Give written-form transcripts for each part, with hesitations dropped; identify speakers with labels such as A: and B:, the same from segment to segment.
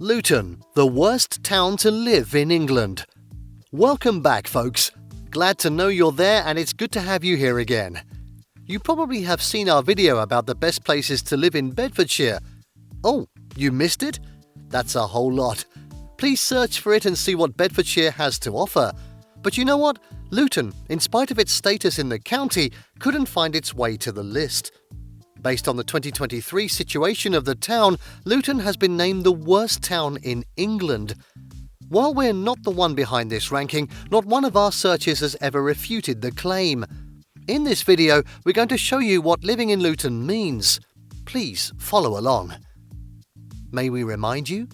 A: Luton, the worst town to live in England. Welcome back, folks. Glad to know you're there, and it's good to have you here again. You probably have seen our video about the best places to live in Bedfordshire. Oh, you missed it? That's a whole lot. Please search for it and see what Bedfordshire has to offer. But you know what? Luton, in spite of its status in the county, couldn't find its way to the list. Based on the 2023 situation of the town, Luton has been named the worst town in England. While we're not the one behind this ranking, not one of our searches has ever refuted the claim. In this video, we're going to show you what living in Luton means. Please follow along. May we remind you?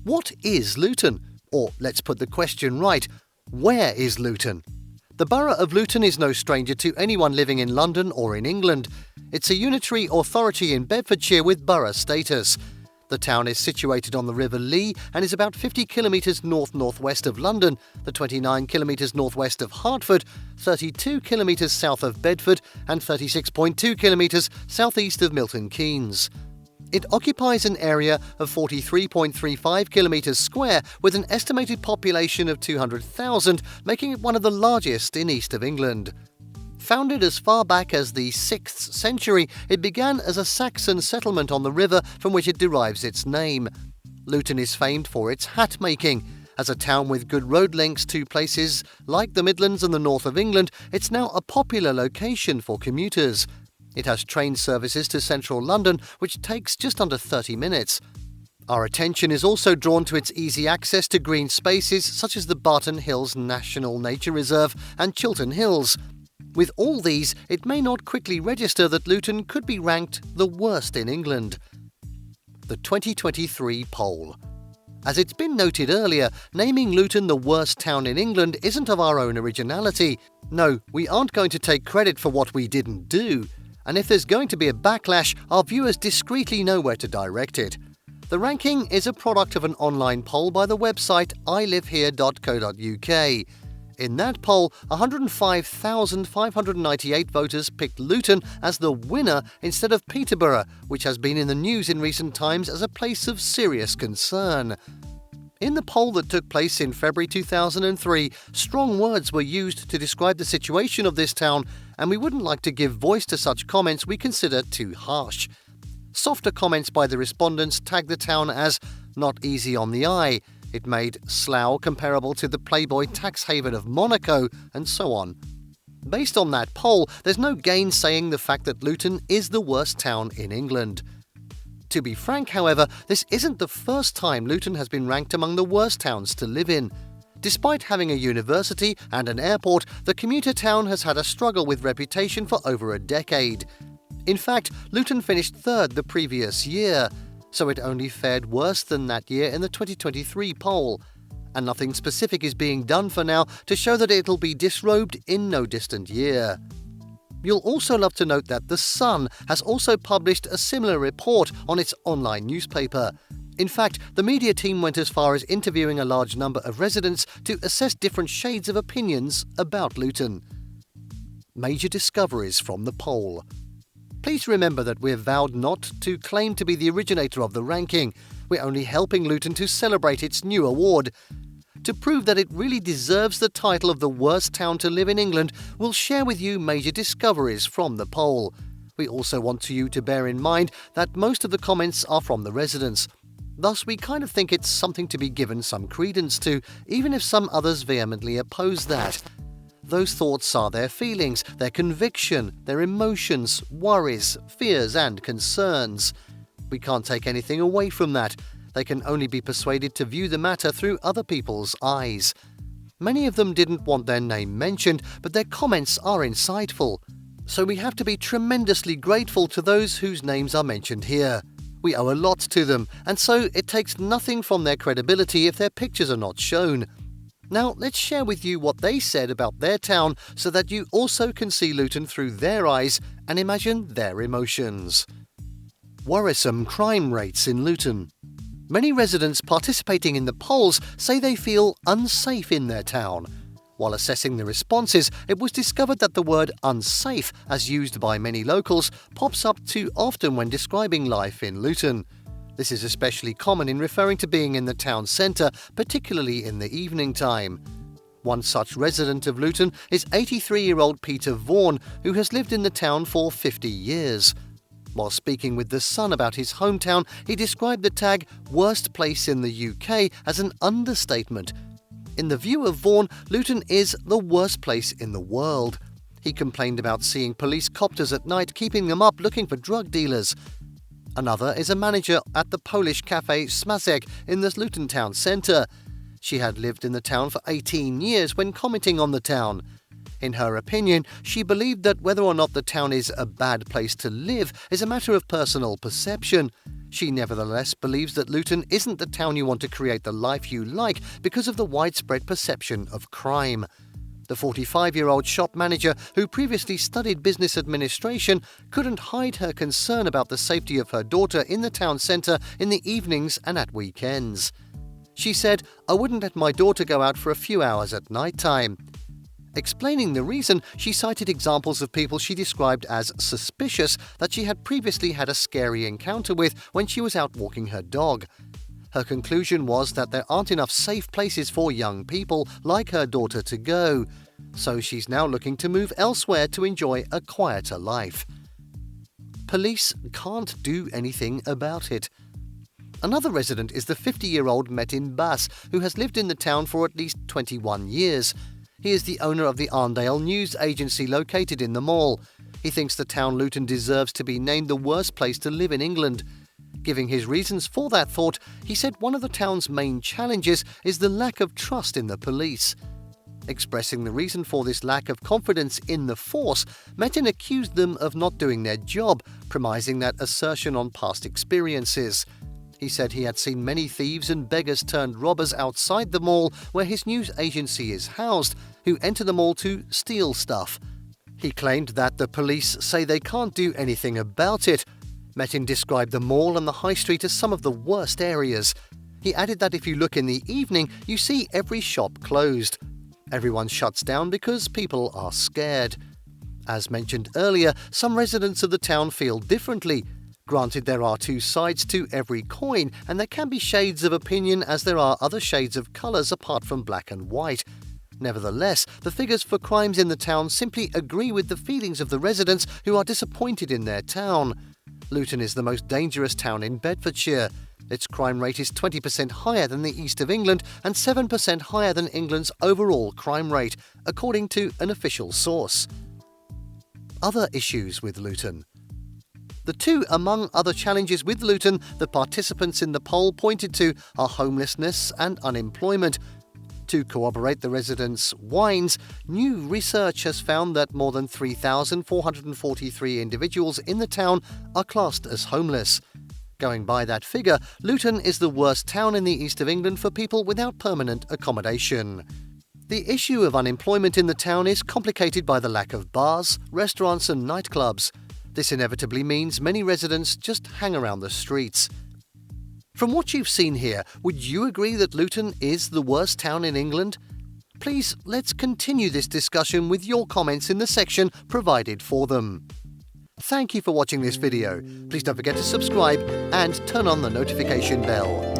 A: What is Luton? Or let's put the question right, where is Luton? The borough of Luton is no stranger to anyone living in London or in England. It's a unitary authority in Bedfordshire with borough status. The town is situated on the River Lea and is about 50 kilometres north-northwest of London, the 29 kilometres northwest of Hertford, 32 kilometres south of Bedford and 36.2 kilometres southeast of Milton Keynes. It occupies an area of 43.35 kilometres square with an estimated population of 200,000, making it one of the largest in east of England. Founded as far back as the 6th century, it began as a Saxon settlement on the river from which it derives its name. Luton is famed for its hat making. As a town with good road links to places like the Midlands and the north of England, it's now a popular location for commuters. It has train services to central London, which takes just under 30 minutes. Our attention is also drawn to its easy access to green spaces such as the Barton Hills National Nature Reserve and Chiltern Hills. With all these, it may not quickly register that Luton could be ranked the worst in England. The 2023 poll. As it's been noted earlier, naming Luton the worst town in England isn't of our own originality. No, we aren't going to take credit for what we didn't do. And if there's going to be a backlash, our viewers discreetly know where to direct it. The ranking is a product of an online poll by the website ilivehere.co.uk. In that poll, 105,598 voters picked Luton as the winner instead of Peterborough, which has been in the news in recent times as a place of serious concern. In the poll that took place in February 2003, strong words were used to describe the situation of this town, and we wouldn't like to give voice to such comments we consider too harsh. Softer comments by the respondents tagged the town as not easy on the eye. It made Slough comparable to the Playboy tax haven of Monaco, and so on. Based on that poll, there's no gainsaying the fact that Luton is the worst town in England. To be frank, however, this isn't the first time Luton has been ranked among the worst towns to live in. Despite having a university and an airport, the commuter town has had a struggle with reputation for over a decade. In fact, Luton finished third the previous year, so it only fared worse than that year in the 2023 poll. And nothing specific is being done for now to show that it'll be disrobed in no distant year. You'll also love to note that The Sun has also published a similar report on its online newspaper. In fact, the media team went as far as interviewing a large number of residents to assess different shades of opinions about Luton. Major discoveries from the poll. Please remember that we're vowed not to claim to be the originator of the ranking. We're only helping Luton to celebrate its new award. To prove that it really deserves the title of the worst town to live in England, we'll share with you major discoveries from the poll. We also want you to bear in mind that most of the comments are from the residents. Thus, we kind of think it's something to be given some credence to, even if some others vehemently oppose that. Those thoughts are their feelings, their conviction, their emotions, worries, fears and concerns. We can't take anything away from that. They can only be persuaded to view the matter through other people's eyes. Many of them didn't want their name mentioned, but their comments are insightful. So we have to be tremendously grateful to those whose names are mentioned here. We owe a lot to them, and so it takes nothing from their credibility if their pictures are not shown. Now, let's share with you what they said about their town so that you also can see Luton through their eyes and imagine their emotions. Worrisome crime rates in Luton. Many residents participating in the polls say they feel unsafe in their town. While assessing the responses, it was discovered that the word unsafe, as used by many locals, pops up too often when describing life in Luton. This is especially common in referring to being in the town centre, particularly in the evening time. One such resident of Luton is 83-year-old Peter Vaughan, who has lived in the town for 50 years. While speaking with The Sun about his hometown, he described the tag "worst place in the UK" as an understatement. In the view of Vaughan, Luton is the worst place in the world. He complained about seeing police copters at night keeping them up looking for drug dealers. Another is a manager at the Polish cafe Smaczek in the Luton town centre. She had lived in the town for 18 years when commenting on the town. In her opinion, she believed that whether or not the town is a bad place to live is a matter of personal perception. She nevertheless believes that Luton isn't the town you want to create the life you like because of the widespread perception of crime. The 45-year-old shop manager, who previously studied business administration, couldn't hide her concern about the safety of her daughter in the town centre in the evenings and at weekends. She said, "I wouldn't let my daughter go out for a few hours at night time." Explaining the reason, she cited examples of people she described as suspicious that she had previously had a scary encounter with when she was out walking her dog. Her conclusion was that there aren't enough safe places for young people like her daughter to go, so she's now looking to move elsewhere to enjoy a quieter life. Police can't do anything about it. Another resident is the 50-year-old Metin Bass, who has lived in the town for at least 21 years. He is the owner of the Arndale news agency located in the mall. He thinks the town Luton deserves to be named the worst place to live in England. Giving his reasons for that thought, he said one of the town's main challenges is the lack of trust in the police. Expressing the reason for this lack of confidence in the force, Metin accused them of not doing their job, premising that assertion on past experiences. He said he had seen many thieves and beggars turned robbers outside the mall where his news agency is housed, who enter the mall to steal stuff. He claimed that the police say they can't do anything about it. Metin described the mall and the high street as some of the worst areas. He added that if you look in the evening, you see every shop closed. Everyone shuts down because people are scared. As mentioned earlier, some residents of the town feel differently. Granted, there are two sides to every coin, and there can be shades of opinion as there are other shades of colours apart from black and white. Nevertheless, the figures for crimes in the town simply agree with the feelings of the residents who are disappointed in their town. Luton is the most dangerous town in Bedfordshire. Its crime rate is 20% higher than the east of England and 7% higher than England's overall crime rate, according to an official source. Other issues with Luton. The two among other challenges with Luton the participants in the poll pointed to are homelessness and unemployment. To corroborate the residents' whines, new research has found that more than 3,443 individuals in the town are classed as homeless. Going by that figure, Luton is the worst town in the east of England for people without permanent accommodation. The issue of unemployment in the town is complicated by the lack of bars, restaurants and nightclubs. This inevitably means many residents just hang around the streets. From what you've seen here, would you agree that Luton is the worst town in England? Please, let's continue this discussion with your comments in the section provided for them. Thank you for watching this video. Please don't forget to subscribe and turn on the notification bell.